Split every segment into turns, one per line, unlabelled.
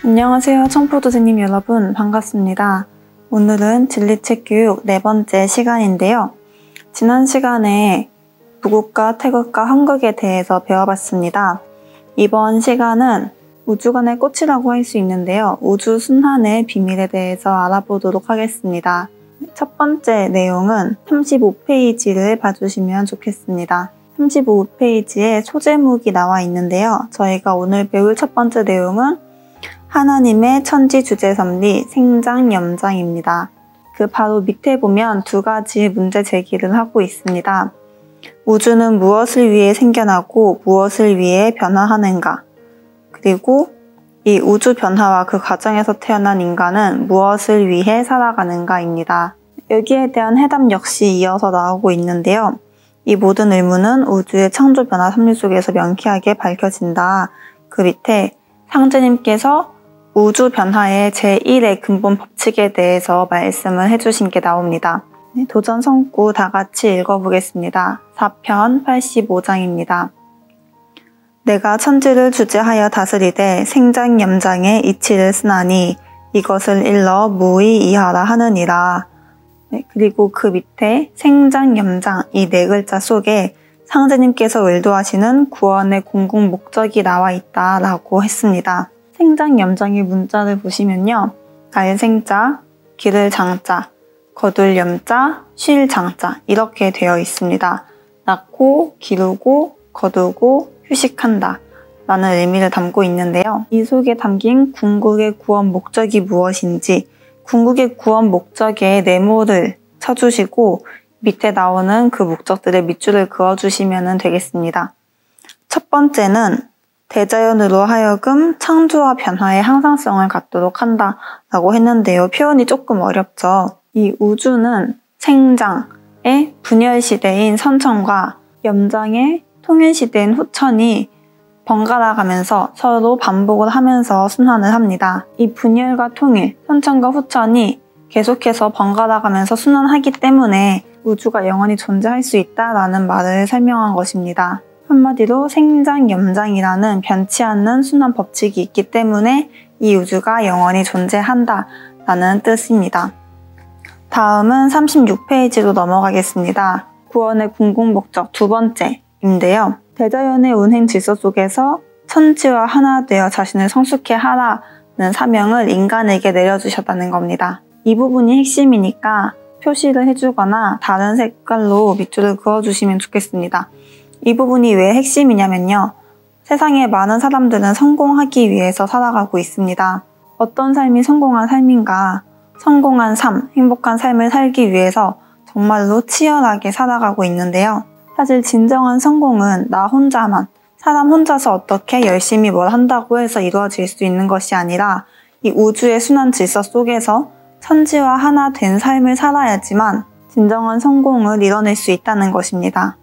안녕하세요. 청포도새님 여러분, 반갑습니다. 오늘은 진리책 교육 4번째 시간인데요. 지난 시간에 북극과 태극과 한국에 대해서 배워봤습니다. 이번 시간은 우주관의 꽃이라고 할 수 있는데요. 우주 순환의 비밀에 대해서 알아보도록 하겠습니다. 첫 번째 내용은 35페이지를 봐주시면 좋겠습니다. 35페이지에 소제목이 나와 있는데요. 저희가 오늘 배울 첫 번째 내용은 하나님의 천지주제섭리 생장염장입니다. 그 바로 밑에 보면 두 가지 문제 제기를 하고 있습니다. 우주는 무엇을 위해 생겨나고 무엇을 위해 변화하는가? 그리고 이 우주 변화와 그 과정에서 태어난 인간은 무엇을 위해 살아가는가입니다. 여기에 대한 해답 역시 이어서 나오고 있는데요. 이 모든 의문은 우주의 창조 변화 섭리 속에서 명쾌하게 밝혀진다. 그 밑에 상제님께서 우주 변화의 제1의 근본 법칙에 대해서 말씀을 해주신 게 나옵니다. 도전 성구 다 같이 읽어보겠습니다. 4편 85장입니다. 내가 천지를 주재하여 다스리되 생장염장의 이치를 쓰나니 이것을 일러 무의 이하라 하느니라. 그리고 그 밑에 생장염장 이 4글자 속에 상제님께서 의도하시는 구원의 궁극 목적이 나와 있다라고 했습니다. 생장염장의 문자를 보시면요. 날생자, 기를 장자, 거둘 염자, 쉴 장자 이렇게 되어 있습니다. 낳고, 기르고, 거두고, 휴식한다 라는 의미를 담고 있는데요. 이 속에 담긴 궁극의 구원 목적이 무엇인지 궁극의 구원 목적의 네모를 쳐주시고 밑에 나오는 그 목적들의 밑줄을 그어주시면 되겠습니다. 첫 번째는 대자연으로 하여금 창조와 변화의 항상성을 갖도록 한다라고 했는데요. 표현이 조금 어렵죠. 이 우주는 생장의 분열시대인 선천과 염장의 통일시대인 후천이 번갈아가면서 서로 반복을 하면서 순환을 합니다. 이 분열과 통일, 선천과 후천이 계속해서 번갈아가면서 순환하기 때문에 우주가 영원히 존재할 수 있다라는 말을 설명한 것입니다. 한마디로 생장염장이라는 변치 않는 순환 법칙이 있기 때문에 이 우주가 영원히 존재한다라는 뜻입니다. 다음은 36페이지로 넘어가겠습니다. 구원의 궁극 목적 두 번째인데요. 대자연의 운행 질서 속에서 천지와 하나 되어 자신을 성숙해 하라는 사명을 인간에게 내려주셨다는 겁니다. 이 부분이 핵심이니까 표시를 해주거나 다른 색깔로 밑줄을 그어주시면 좋겠습니다. 이 부분이 왜 핵심이냐면요. 세상의 많은 사람들은 성공하기 위해서 살아가고 있습니다. 어떤 삶이 성공한 삶인가? 성공한 삶, 행복한 삶을 살기 위해서 정말로 치열하게 살아가고 있는데요. 사실 진정한 성공은 나 혼자만, 사람 혼자서 어떻게 열심히 뭘 한다고 해서 이루어질 수 있는 것이 아니라 이 우주의 순환 질서 속에서 천지와 하나 된 삶을 살아야지만 진정한 성공을 이뤄낼 수 있다는 것입니다.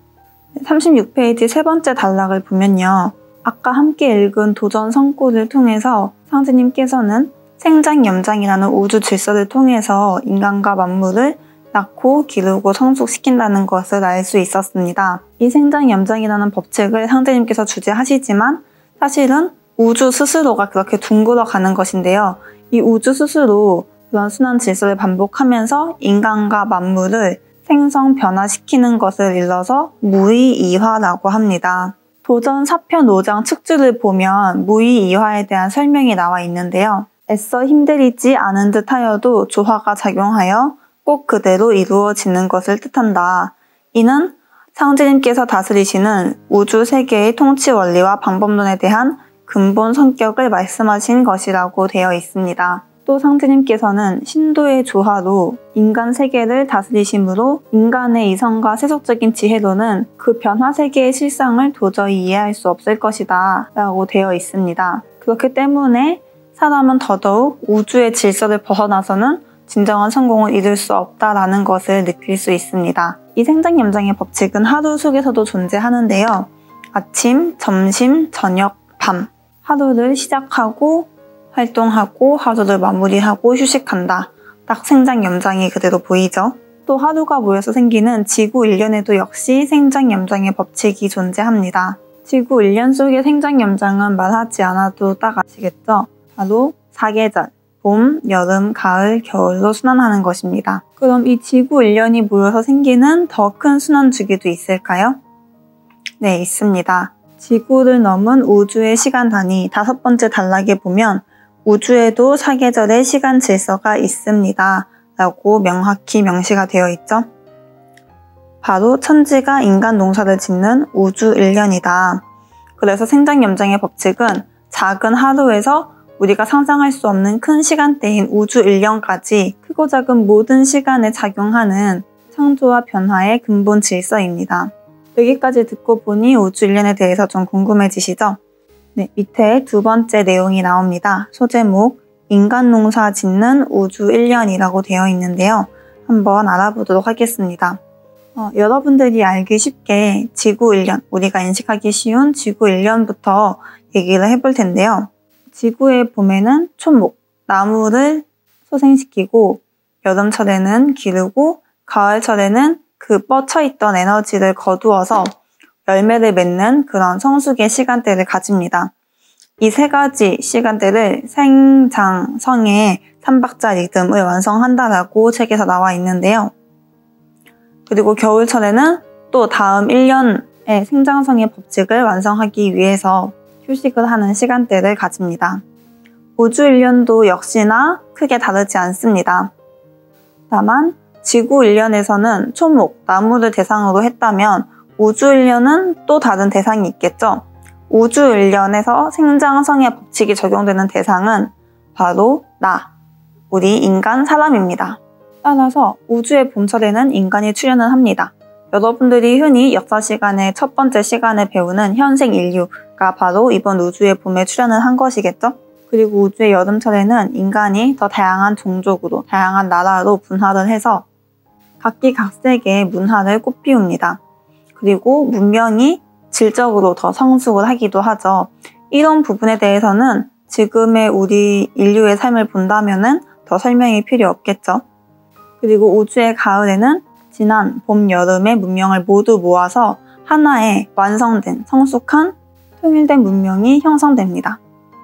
36페이지 세 번째 단락을 보면요. 아까 함께 읽은 도전 성구를 통해서 상제님께서는 생장염장이라는 우주 질서를 통해서 인간과 만물을 낳고 기르고 성숙시킨다는 것을 알 수 있었습니다. 이 생장염장이라는 법칙을 상제님께서 주재하시지만 사실은 우주 스스로가 그렇게 둥글어 가는 것인데요. 이 우주 스스로 그런 순환 질서를 반복하면서 인간과 만물을 생성 변화시키는 것을 일러서 무의이화라고 합니다. 도전 4편 5장 측주를 보면 무의이화에 대한 설명이 나와 있는데요. 애써 힘들이지 않은 듯 하여도 조화가 작용하여 꼭 그대로 이루어지는 것을 뜻한다. 이는 상제님께서 다스리시는 우주 세계의 통치 원리와 방법론에 대한 근본 성격을 말씀하신 것이라고 되어 있습니다. 또 상제님께서는 신도의 조화로 인간 세계를 다스리심으로 인간의 이성과 세속적인 지혜로는 그 변화 세계의 실상을 도저히 이해할 수 없을 것이다 라고 되어 있습니다. 그렇기 때문에 사람은 더더욱 우주의 질서를 벗어나서는 진정한 성공을 이룰 수 없다라는 것을 느낄 수 있습니다. 이 생장염장의 법칙은 하루 속에서도 존재하는데요. 아침, 점심, 저녁, 밤 하루를 시작하고 활동하고 하루를 마무리하고 휴식한다. 딱 생장염장이 그대로 보이죠? 또 하루가 모여서 생기는 지구 일련에도 역시 생장염장의 법칙이 존재합니다. 지구 일련 속의 생장염장은 말하지 않아도 딱 아시겠죠? 바로 4계절, 봄, 여름, 가을, 겨울로 순환하는 것입니다. 그럼 이 지구 1년이 모여서 생기는 더 큰 순환 주기도 있을까요? 네, 있습니다. 지구를 넘은 우주의 시간 단위 5번째 단락에 보면 우주에도 4계절의 시간 질서가 있습니다. 라고 명확히 명시가 되어 있죠. 바로 천지가 인간 농사를 짓는 우주 1년이다. 그래서 생장염장의 법칙은 작은 하루에서 우리가 상상할 수 없는 큰 시간대인 우주 1년까지 크고 작은 모든 시간에 작용하는 창조와 변화의 근본 질서입니다. 여기까지 듣고 보니 우주 1년에 대해서 좀 궁금해지시죠? 네, 밑에 2번째 내용이 나옵니다. 소제목, 인간 농사 짓는 우주 1년이라고 되어 있는데요. 한번 알아보도록 하겠습니다. 여러분들이 알기 쉽게 지구 1년, 우리가 인식하기 쉬운 지구 1년부터 얘기를 해볼 텐데요. 지구의 봄에는 촌목, 나무를 소생시키고 여름철에는 기르고 가을철에는 그 뻗쳐있던 에너지를 거두어서 열매를 맺는 그런 성숙의 시간대를 가집니다. 이 3가지 시간대를 생장성의 3박자 리듬을 완성한다라고 책에서 나와 있는데요. 그리고 겨울철에는 또 다음 1년의 생장성의 법칙을 완성하기 위해서 휴식을 하는 시간대를 가집니다. 우주 1년도 역시나 크게 다르지 않습니다. 다만 지구 1년에서는 촌목, 나무를 대상으로 했다면 우주 1년은 또 다른 대상이 있겠죠. 우주 1년에서 생장성의 법칙이 적용되는 대상은 바로 우리 인간 사람입니다. 따라서 우주의 봄철에는 인간이 출현을 합니다. 여러분들이 흔히 역사 시간의 첫 번째 시간에 배우는 현생 인류가 바로 이번 우주의 봄에 출현을 한 것이겠죠? 그리고 우주의 여름철에는 인간이 더 다양한 종족으로, 다양한 나라로 분화를 해서 각기각색의 문화를 꽃피웁니다. 그리고 문명이 질적으로 더 성숙을 하기도 하죠. 이런 부분에 대해서는 지금의 우리 인류의 삶을 본다면은 더 설명이 필요 없겠죠. 그리고 우주의 가을에는 지난 봄, 여름의 문명을 모두 모아서 하나의 완성된, 성숙한, 통일된 문명이 형성됩니다.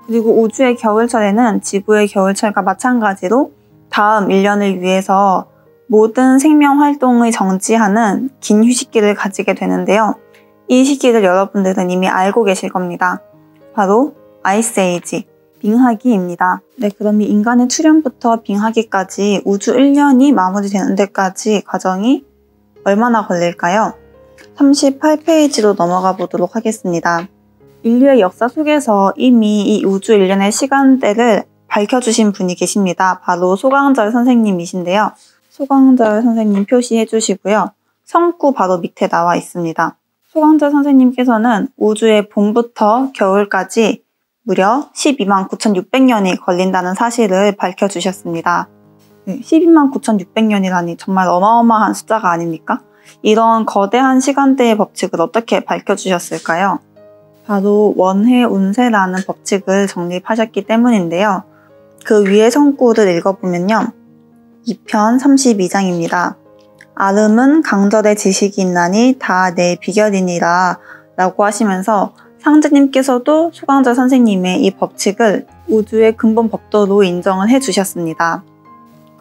그리고 우주의 겨울철에는 지구의 겨울철과 마찬가지로 다음 1년을 위해서 모든 생명 활동을 정지하는 긴 휴식기를 가지게 되는데요. 이 시기를 여러분들은 이미 알고 계실 겁니다. 바로 아이스 에이지, 빙하기입니다. 네, 그럼 이 인간의 출현부터 빙하기까지 우주 1년이 마무리되는 데까지 과정이 얼마나 걸릴까요? 38페이지로 넘어가 보도록 하겠습니다. 인류의 역사 속에서 이미 이 우주 1년의 시간대를 밝혀주신 분이 계십니다. 바로 소강절 선생님이신데요. 소강절 선생님 표시해 주시고요. 성구 바로 밑에 나와 있습니다. 소강절 선생님께서는 우주의 봄부터 겨울까지 무려 12만 9,600년이 걸린다는 사실을 밝혀주셨습니다. 12만 9,600년이라니 정말 어마어마한 숫자가 아닙니까? 이런 거대한 시간대의 법칙을 어떻게 밝혀주셨을까요? 바로 원해운세라는 법칙을 정립하셨기 때문인데요. 그 위에 성구를 읽어보면요. 2편 32장입니다. 아름은 강절의 지식이 있나니 다 내 비결이니라 라고 하시면서 상제님께서도 소강절 선생님의 이 법칙을 우주의 근본 법도로 인정을 해주셨습니다.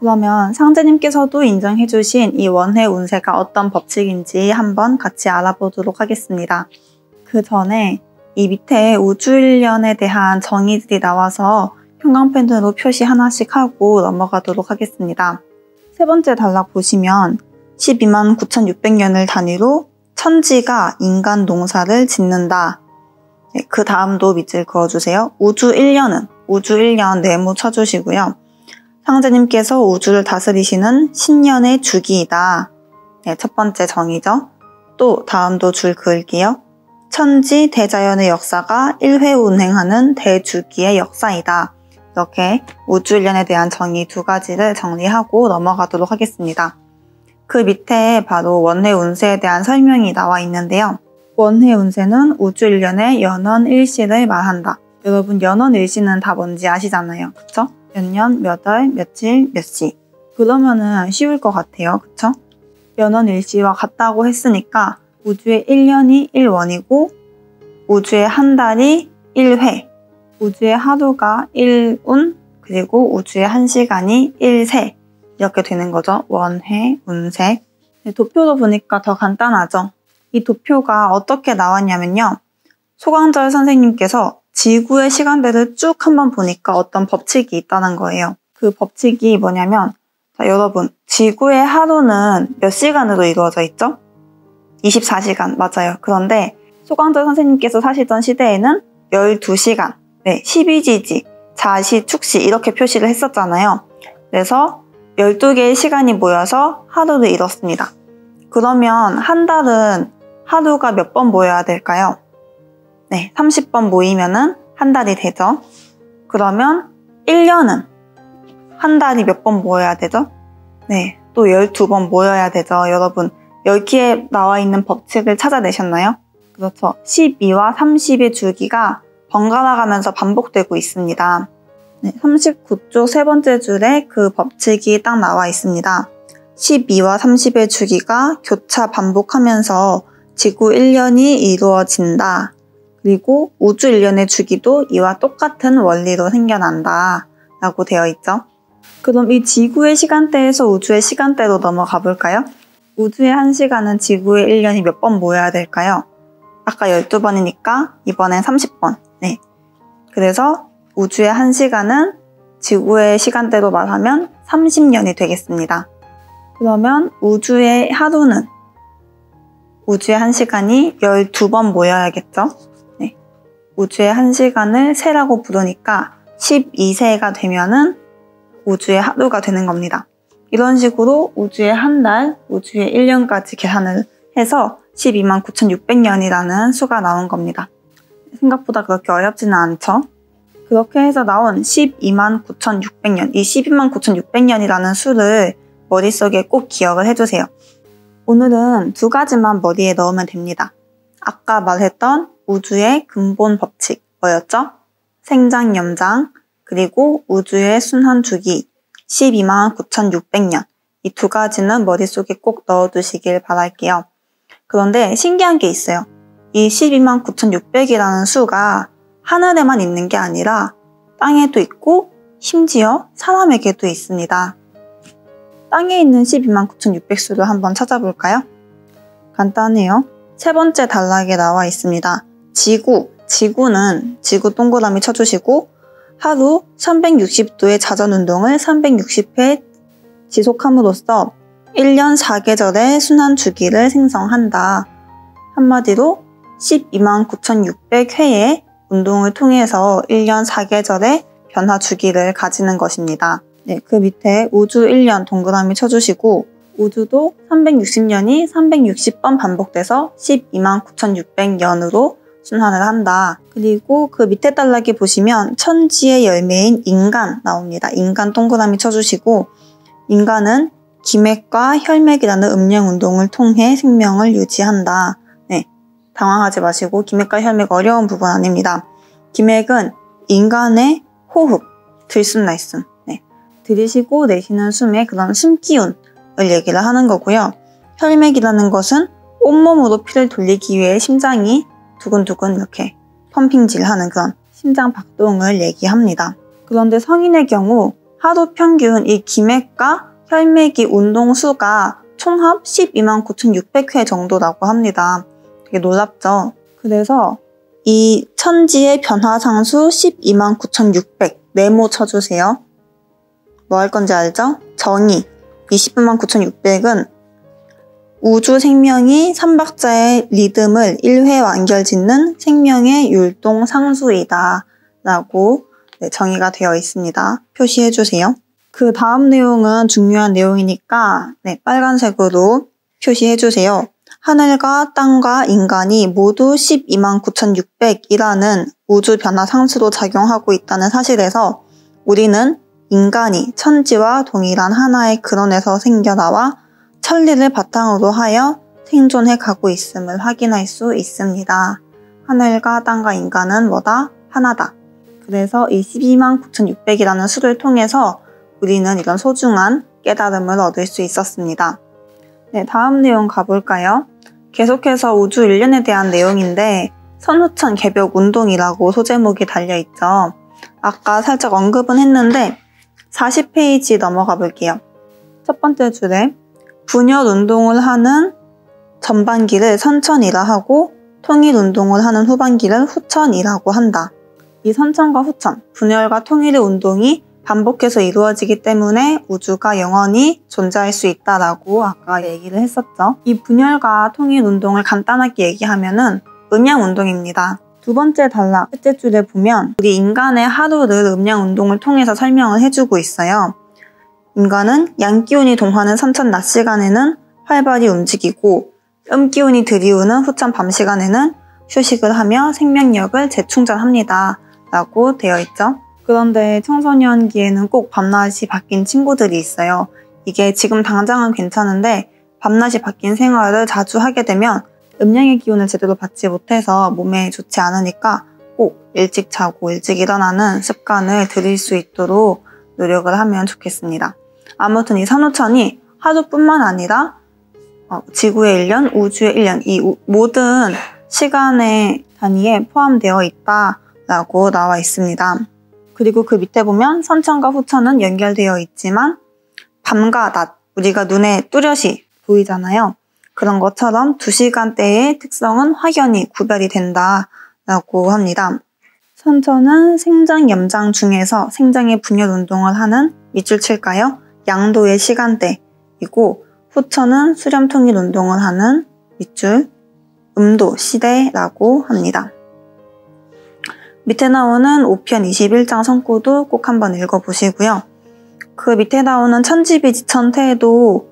그러면 상제님께서도 인정해주신 이 원해운세가 어떤 법칙인지 한번 같이 알아보도록 하겠습니다. 그 전에 이 밑에 우주 1년에 대한 정의들이 나와서 형광펜으로 표시 하나씩 하고 넘어가도록 하겠습니다. 세 번째 단락 보시면 12만 9,600년을 단위로 천지가 인간 농사를 짓는다. 네, 그 다음도 밑줄 그어주세요. 우주 1년 네모 쳐주시고요. 상제님께서 우주를 다스리시는 신년의 주기이다. 네, 첫 번째 정의죠. 또 다음도 줄 그을게요. 천지 대자연의 역사가 1회 운행하는 대주기의 역사이다. 이렇게 우주 1년에 대한 정의 2가지를 정리하고 넘어가도록 하겠습니다. 그 밑에 바로 원해운세에 대한 설명이 나와 있는데요. 원해운세는 우주 1년의 연원일시를 말한다. 여러분 연원일시는 다 뭔지 아시잖아요. 그쵸? 몇 년, 몇 월, 며칠, 몇 시. 그러면은 쉬울 것 같아요. 그쵸? 연원일시와 같다고 했으니까 우주의 1년이 1원이고 우주의 한 달이 1회, 우주의 하루가 1운, 그리고 우주의 1시간이 1세 이렇게 되는 거죠. 원해, 운세. 도표로 보니까 더 간단하죠. 이 도표가 어떻게 나왔냐면요. 소강절 선생님께서 지구의 시간대를 쭉 한번 보니까 어떤 법칙이 있다는 거예요. 그 법칙이 뭐냐면, 자, 여러분, 지구의 하루는 몇 시간으로 이루어져 있죠? 24시간, 맞아요. 그런데 소강절 선생님께서 사시던 시대에는 12시간, 12지지, 자시, 축시 이렇게 표시를 했었잖아요. 그래서 12개의 시간이 모여서 하루를 이뤘습니다. 그러면 한 달은 하루가 몇 번 모여야 될까요? 30번 모이면은 한 달이 되죠. 그러면 1년은 한 달이 몇 번 모여야 되죠? 또 12번 모여야 되죠. 여러분, 여기에 나와 있는 법칙을 찾아내셨나요? 그렇죠. 12와 30의 주기가 번갈아 가면서 반복되고 있습니다. 39쪽 세 번째 줄에 그 법칙이 딱 나와 있습니다. 12와 30의 주기가 교차 반복하면서 지구 1년이 이루어진다. 그리고 우주 1년의 주기도 이와 똑같은 원리로 생겨난다. 라고 되어 있죠. 그럼 이 지구의 시간대에서 우주의 시간대로 넘어가 볼까요? 우주의 1시간은 지구의 1년이 몇 번 모여야 될까요? 아까 12번이니까 이번엔 30번. 그래서 우주의 1시간은 지구의 시간대로 말하면 30년이 되겠습니다. 그러면 우주의 하루는 우주의 1시간이 12번 모여야겠죠? 우주의 1시간을 세라고 부르니까 12세가 되면은 우주의 하루가 되는 겁니다. 이런 식으로 우주의 한 달, 우주의 1년까지 계산을 해서 129,600년이라는 수가 나온 겁니다. 생각보다 그렇게 어렵지는 않죠? 그렇게 해서 나온 129,600년, 이 129,600년이라는 수를 머릿속에 꼭 기억을 해주세요. 오늘은 2가지만 머리에 넣으면 됩니다. 아까 말했던 우주의 근본 법칙 뭐였죠? 생장, 염장, 그리고 우주의 순환 주기 129,600년. 이 2가지는 머릿속에 꼭 넣어두시길 바랄게요. 그런데 신기한 게 있어요. 이 129,600이라는 수가 하늘에만 있는 게 아니라 땅에도 있고 심지어 사람에게도 있습니다. 땅에 있는 129,600수를 한번 찾아볼까요? 간단해요. 세 번째 단락에 나와 있습니다. 지구는 지구 동그라미 쳐주시고 하루 360도의 자전운동을 360회 지속함으로써 1년 4계절의 순환 주기를 생성한다. 한마디로 129,600회의 운동을 통해서 1년 4계절의 변화 주기를 가지는 것입니다. 그 밑에 우주 1년 동그라미 쳐주시고 우주도 360년이 360번 반복돼서 129,600년으로 순환을 한다. 그리고 그 밑에 단락에 보시면 천지의 열매인 인간 나옵니다. 인간 동그라미 쳐주시고 인간은 기맥과 혈맥이라는 음령 운동을 통해 생명을 유지한다. 당황하지 마시고 기맥과 혈맥 어려운 부분 아닙니다. 기맥은 인간의 호흡, 들숨 날숨, 들이쉬고 내쉬는 숨의 그런 숨기운을 얘기를 하는 거고요. 혈맥이라는 것은 온몸으로 피를 돌리기 위해 심장이 두근두근 이렇게 펌핑질하는 그런 심장 박동을 얘기합니다. 그런데 성인의 경우 하루 평균 이 기맥과 혈맥이 운동 수가 총합 129,600회 정도라고 합니다. 되게 놀랍죠? 그래서 이 천지의 변화상수 129,600 네모 쳐주세요. 뭐 할 건지 알죠? 정의 209,600은 우주 생명이 3박자의 리듬을 1회 완결짓는 생명의 율동 상수이다 라고 정의가 되어 있습니다. 표시해주세요. 그 다음 내용은 중요한 내용이니까 빨간색으로 표시해주세요. 하늘과 땅과 인간이 모두 129,600이라는 우주 변화 상수로 작용하고 있다는 사실에서 우리는 인간이 천지와 동일한 하나의 근원에서 생겨나와 천리를 바탕으로 하여 생존해 가고 있음을 확인할 수 있습니다. 하늘과 땅과 인간은 뭐다? 하나다. 그래서 이 129,600이라는 수를 통해서 우리는 이런 소중한 깨달음을 얻을 수 있었습니다. 다음 내용 가볼까요? 계속해서 우주 1년에 대한 내용인데 선후천 개벽 운동이라고 소제목이 달려있죠. 아까 살짝 언급은 했는데 40페이지 넘어가 볼게요. 첫 번째 줄에 분열 운동을 하는 전반기를 선천이라 하고 통일 운동을 하는 후반기를 후천이라고 한다. 이 선천과 후천, 분열과 통일의 운동이 반복해서 이루어지기 때문에 우주가 영원히 존재할 수 있다라고 아까 얘기를 했었죠. 이 분열과 통일 운동을 간단하게 얘기하면은 음양 운동입니다. 두 번째 단락, 셋째 줄에 보면 우리 인간의 하루를 음양 운동을 통해서 설명을 해주고 있어요. 인간은 양기운이 동하는 선천 낮 시간에는 활발히 움직이고 음기운이 들이우는 후천 밤 시간에는 휴식을 하며 생명력을 재충전합니다. 라고 되어 있죠. 그런데 청소년기에는 꼭 밤낮이 바뀐 친구들이 있어요. 이게 지금 당장은 괜찮은데 밤낮이 바뀐 생활을 자주 하게 되면 음양의 기운을 제대로 받지 못해서 몸에 좋지 않으니까 꼭 일찍 자고 일찍 일어나는 습관을 들일 수 있도록 노력을 하면 좋겠습니다. 아무튼 이 산후천이 하루뿐만 아니라 지구의 1년, 우주의 1년 이 모든 시간의 단위에 포함되어 있다라고 나와 있습니다. 그리고 그 밑에 보면 선천과 후천은 연결되어 있지만 밤과 낮, 우리가 눈에 뚜렷이 보이잖아요. 그런 것처럼 2시간대의 특성은 확연히 구별이 된다라고 합니다. 선천은 생장, 염장 중에서 생장의 분열 운동을 하는 밑줄 칠까요? 양도의 시간대이고 후천은 수렴 통일 운동을 하는 밑줄 음도 시대라고 합니다. 밑에 나오는 5편 21장 선구도 꼭 한번 읽어보시고요. 그 밑에 나오는 천지비지천태도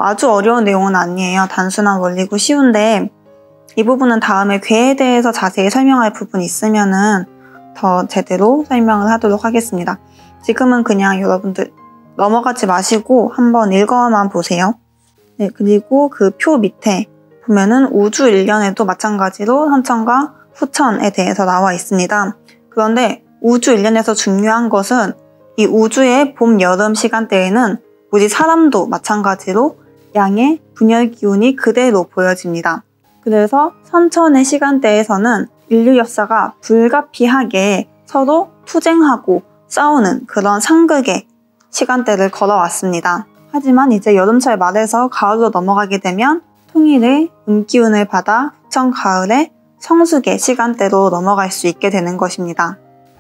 아주 어려운 내용은 아니에요. 단순한 원리고 쉬운데 이 부분은 다음에 괴에 대해서 자세히 설명할 부분이 있으면은 더 제대로 설명을 하도록 하겠습니다. 지금은 그냥 여러분들 넘어가지 마시고 한번 읽어만 보세요. 네, 그리고 그 표 밑에 보면은 우주 1년에도 마찬가지로 선천과 후천에 대해서 나와 있습니다. 그런데 우주 1년에서 중요한 것은 이 우주의 봄, 여름 시간대에는 우리 사람도 마찬가지로 양의 분열 기운이 그대로 보여집니다. 그래서 선천의 시간대에서는 인류 역사가 불가피하게 서로 투쟁하고 싸우는 그런 상극의 시간대를 걸어왔습니다. 하지만 이제 여름철 말에서 가을로 넘어가게 되면 통일의 음기운을 받아 후천 가을에 성숙의 시간대로 넘어갈 수 있게 되는 것입니다.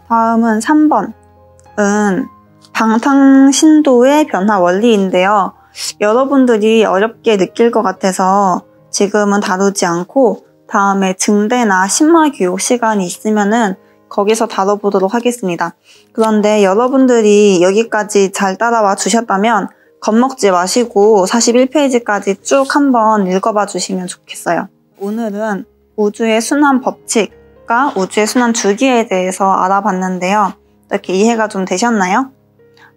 다음은 3번은 방탕신도의 변화 원리인데요. 여러분들이 어렵게 느낄 것 같아서 지금은 다루지 않고 다음에 증대나 신마교육 시간이 있으면은 거기서 다뤄보도록 하겠습니다. 그런데 여러분들이 여기까지 잘 따라와 주셨다면 겁먹지 마시고 41페이지까지 쭉 한번 읽어봐 주시면 좋겠어요. 오늘은 우주의 순환 법칙과 우주의 순환 주기에 대해서 알아봤는데요. 이렇게 이해가 좀 되셨나요?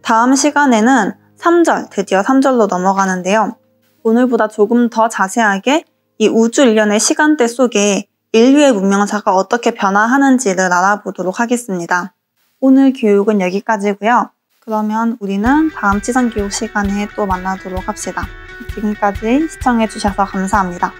다음 시간에는 3절, 드디어 3절로 넘어가는데요. 오늘보다 조금 더 자세하게 이 우주 1년의 시간대 속에 인류의 문명사가 어떻게 변화하는지를 알아보도록 하겠습니다. 오늘 교육은 여기까지고요. 그러면 우리는 다음 치선교육 시간에 또 만나도록 합시다. 지금까지 시청해주셔서 감사합니다.